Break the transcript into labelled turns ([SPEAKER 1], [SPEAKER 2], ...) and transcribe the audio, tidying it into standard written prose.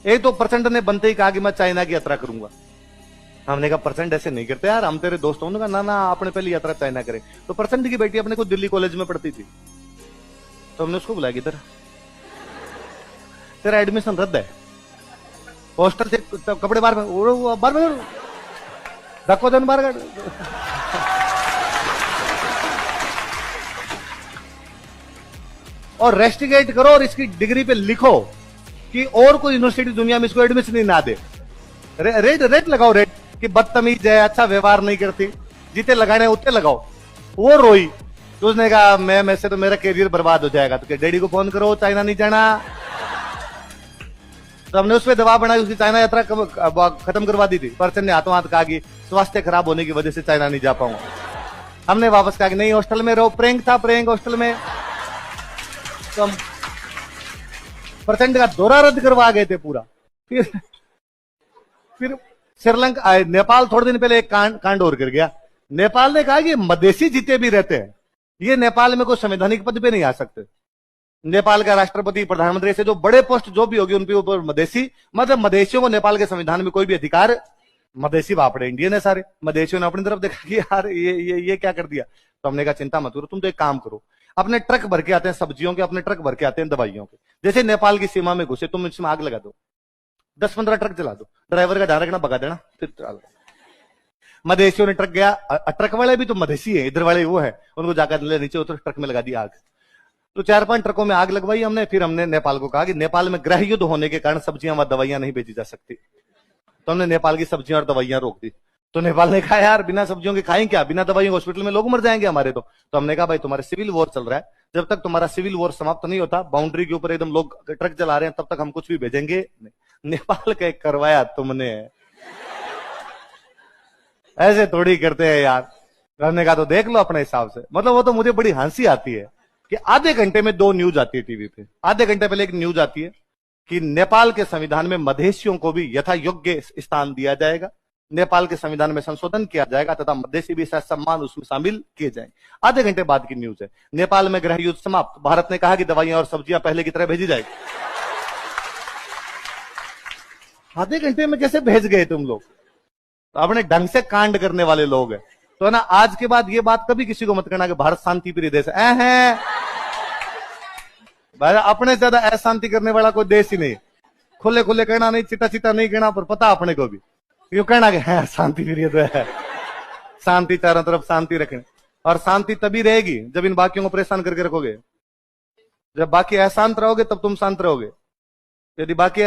[SPEAKER 1] एक तो प्रचंड ने बनते ही कहा कि मैं चाइना की यात्रा करूंगा। हमने कहा प्रचंड ऐसे नहीं करते यार, हम तेरे दोस्त। उन्होंने कहा ना ना, आपने पहली यात्रा चाइना करें। तो प्रचंड की बेटी अपने को दिल्ली कॉलेज में पढ़ती थी, तो हमने उसको बुलाया, इधर तेरा एडमिशन रद्द है, हॉस्टल से कपड़े बाहर बार धक्को देन बाहर काट। और रेस्टिगेट करो और इसकी डिग्री पे लिखो कि और कोई यूनिवर्सिटी दुनिया में इसको एडमिशन ही ना दे। रेट लगाओ, रेट कि बदतमीज है, अच्छा व्यवहार नहीं करती, जितने लगाने उतने लगाओ। वो रोई तो उसने कहा मैम ऐसे तो मेरा करियर बर्बाद हो जाएगा, तो डैडी को फोन करो, चाइना नहीं जाना। तो हमने उस पर दबाव बनाया, उसकी चाइना यात्रा खत्म करवा दी थी। पर्सन ने हाथों हाथ कहा कि स्वास्थ्य खराब होने की वजह से चाइना नहीं जा पाऊंगा। हमने वापस कहा कि नहीं, हॉस्टल में रहो। प्रैंक था, प्रैंक हॉस्टल में। तो हम प्रचंड का दौरा रद्द करवा गए थे पूरा। फिर श्रीलंका, नेपाल थोड़े दिन पहले एक कांड और कर गया। नेपाल ने कहा कि मधेसी जितने भी रहते हैं ये नेपाल में कोई संवैधानिक पद पे नहीं आ सकते। नेपाल का राष्ट्रपति, प्रधानमंत्री से जो बड़े पोस्ट जो भी होगी उनके ऊपर मधेसी, मतलब मधेसियों को नेपाल के संविधान में कोई भी अधिकार। मधेसी बापड़े इंडियन है सारे। मधेसियों ने अपनी तरफ देखा कि यार ये क्या कर दिया। तो हमने कहा चिंता मत करो, तुम तो एक काम करो, अपने ट्रक भर के आते हैं सब्जियों के, अपने ट्रक भर के आते हैं दवाइयों के। जैसे नेपाल की सीमा में घुसे, तुम इसमें आग लगा दो, 10-15 ट्रक चला दो, ड्राइवर का ध्यान रखना, भगा देना, फिर चला। मधेसियों ने ट्रक गया, ट्रक वाले भी तो मधेसी है, इधर वाले वो है, उनको जाकर नीचे उतर ट्रक में लगा दी आग। तो 4-5 ट्रकों में आग लगवाई हमने। फिर हमने नेपाल को कहा कि नेपाल में गृह युद्ध होने के कारण सब्जियां व दवाइयां नहीं बेची जा सकती। तो हमने नेपाल की सब्जियां और दवाइयां रोक दी। तो नेपाल ने कहा यार बिना सब्जियों के खाएं क्या, बिना दवाइयों हॉस्पिटल में लोग मर जाएंगे हमारे। तो हमने कहा भाई तुम्हारे सिविल वॉर चल रहा है, जब तक तुम्हारा सिविल वॉर समाप्त नहीं होता, बाउंड्री के ऊपर एकदम लोग ट्रक चला रहे हैं, तब तक हम कुछ भी भेजेंगे नहीं। नेपाल का करवाया तुमने, ऐसे थोड़ी करते हैं यार। हमने कहा तो देख लो अपने हिसाब से। मतलब वो तो मुझे बड़ी हंसी आती है कि आधे घंटे में 2 न्यूज आती है टीवी पे। आधे घंटे पहले एक न्यूज आती है कि नेपाल के संविधान में मधेसियों को भी यथा योग्य स्थान दिया जाएगा, नेपाल के संविधान में संशोधन किया जाएगा तथा मधेसी भी सम्मान उसमें शामिल किए जाएंगे। आधे घंटे बाद की न्यूज है। नेपाल में गृह युद्ध समाप्त, भारत ने कहा कि दवाइयां और सब्जियां पहले की तरह भेजी जाएगी। आधे घंटे में कैसे भेज गए तुम लोग? तो अपने ढंग से कांड करने वाले लोग हैं। तो ना, आज के बाद ये बात कभी किसी को मत करना कि भारत शांति प्रिय देश है। भाई अपने ज्यादा अशांति करने वाला कोई देश ही नहीं। खुले खुले कहना नहीं, चिटा चिटा नहीं कहना, पर पता अपने को भी क्यों कहना कि है शांति प्रिय तो है। शांति, चारों तरफ शांति रखने। और शांति तभी रहेगी जब इन बाकियों को परेशान करके रखोगे। जब बाकी अशांत रहोगे तब तुम शांत रहोगे। यदि बाकी